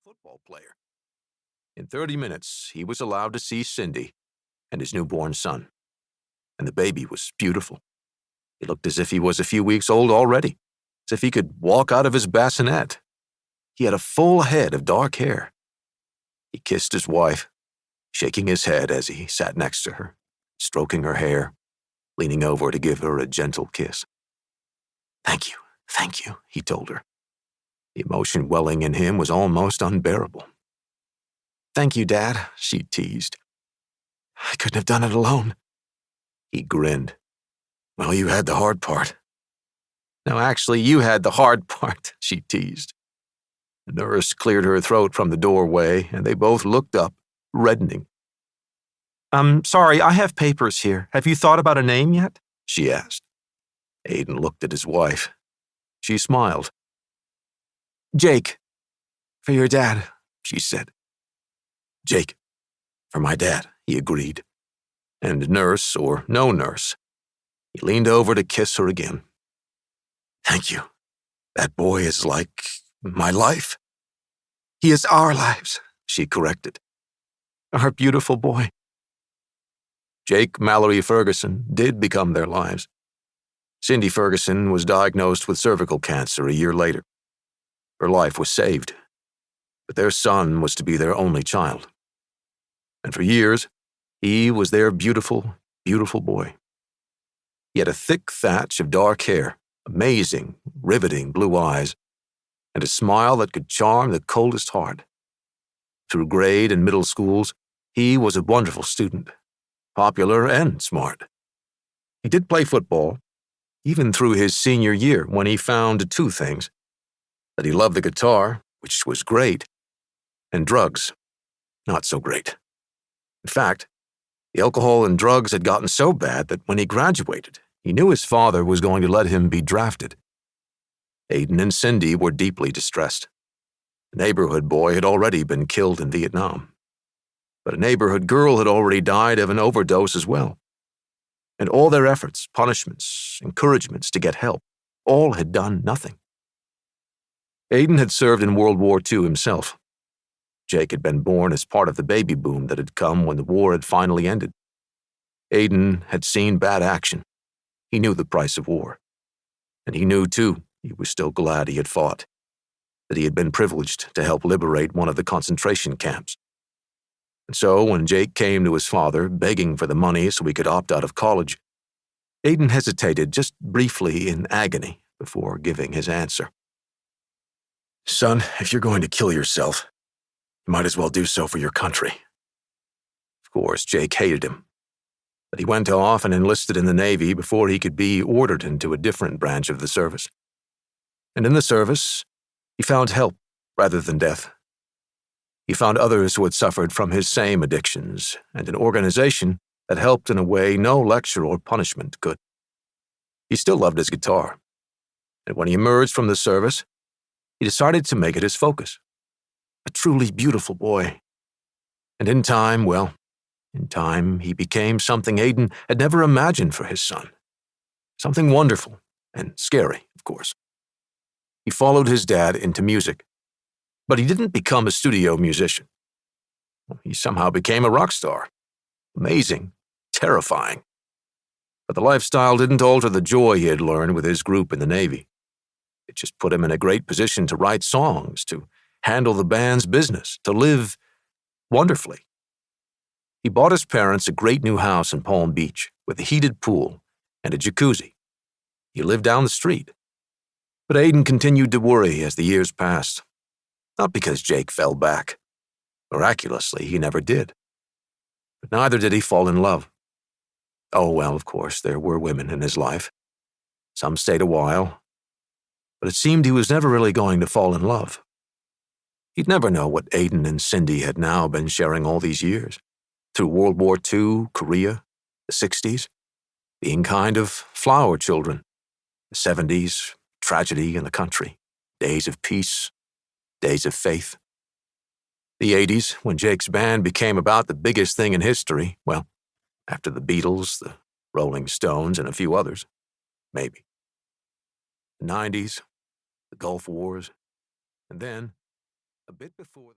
football player. In 30 minutes, he was allowed to see Cindy and his newborn son. And the baby was beautiful. He looked as if he was a few weeks old already, as if he could walk out of his bassinet. He had a full head of dark hair. He kissed his wife, shaking his head as he sat next to her, stroking her hair, leaning over to give her a gentle kiss. Thank you, he told her. The emotion welling in him was almost unbearable. Thank you, Dad, she teased. I couldn't have done it alone. He grinned. Well, you had the hard part. No, actually, you had the hard part, she teased. The nurse cleared her throat from the doorway, and they both looked up, reddening. I'm sorry, I have papers here. Have you thought about a name yet? She asked. Aiden looked at his wife. She smiled. Jake, for your dad, she said. Jake, for my dad, he agreed. And nurse or no nurse, he leaned over to kiss her again. Thank you. That boy is like my life. He is our lives, she corrected. Our beautiful boy. Jake Mallory Ferguson did become their lives. Cindy Ferguson was diagnosed with cervical cancer a year later. Her life was saved, but their son was to be their only child. And for years, he was their beautiful, beautiful boy. He had a thick thatch of dark hair, amazing, riveting blue eyes, and a smile that could charm the coldest heart. Through grade and middle schools, he was a wonderful student, popular and smart. He did play football, even through his senior year when he found two things: that he loved the guitar, which was great, and drugs, not so great. In fact, the alcohol and drugs had gotten so bad that when he graduated, he knew his father was going to let him be drafted. Aiden and Cindy were deeply distressed. A neighborhood boy had already been killed in Vietnam, but a neighborhood girl had already died of an overdose as well. And all their efforts, punishments, encouragements to get help, all had done nothing. Aiden had served in World War II himself. Jake had been born as part of the baby boom that had come when the war had finally ended. Aiden had seen bad action. He knew the price of war. And he knew, too, he was still glad he had fought, that he had been privileged to help liberate one of the concentration camps. And so when Jake came to his father, begging for the money so he could opt out of college, Aiden hesitated just briefly in agony before giving his answer. Son, if you're going to kill yourself, you might as well do so for your country. Of course, Jake hated him, but he went off and enlisted in the Navy before he could be ordered into a different branch of the service. And in the service, he found help rather than death. He found others who had suffered from his same addictions and an organization that helped in a way no lecture or punishment could. He still loved his guitar, and when he emerged from the service, he decided to make it his focus. A truly beautiful boy. And in time, he became something Aiden had never imagined for his son. Something wonderful and scary, of course. He followed his dad into music, but he didn't become a studio musician. He somehow became a rock star. Amazing, terrifying. But the lifestyle didn't alter the joy he had learned with his group in the Navy. It just put him in a great position to write songs, to handle the band's business, to live wonderfully. He bought his parents a great new house in Palm Beach with a heated pool and a jacuzzi. He lived down the street. But Aiden continued to worry as the years passed. Not because Jake fell back. Miraculously, he never did. But neither did he fall in love. Oh, well, of course, there were women in his life. Some stayed a while. But it seemed he was never really going to fall in love. He'd never know what Aiden and Cindy had now been sharing all these years, through World War II, Korea, the 60s, being kind of flower children, the 70s, tragedy in the country, days of peace, days of faith. The 80s, when Jake's band became about the biggest thing in history, well, after the Beatles, the Rolling Stones, and a few others, maybe. The 90s, the Gulf Wars, and then, a bit before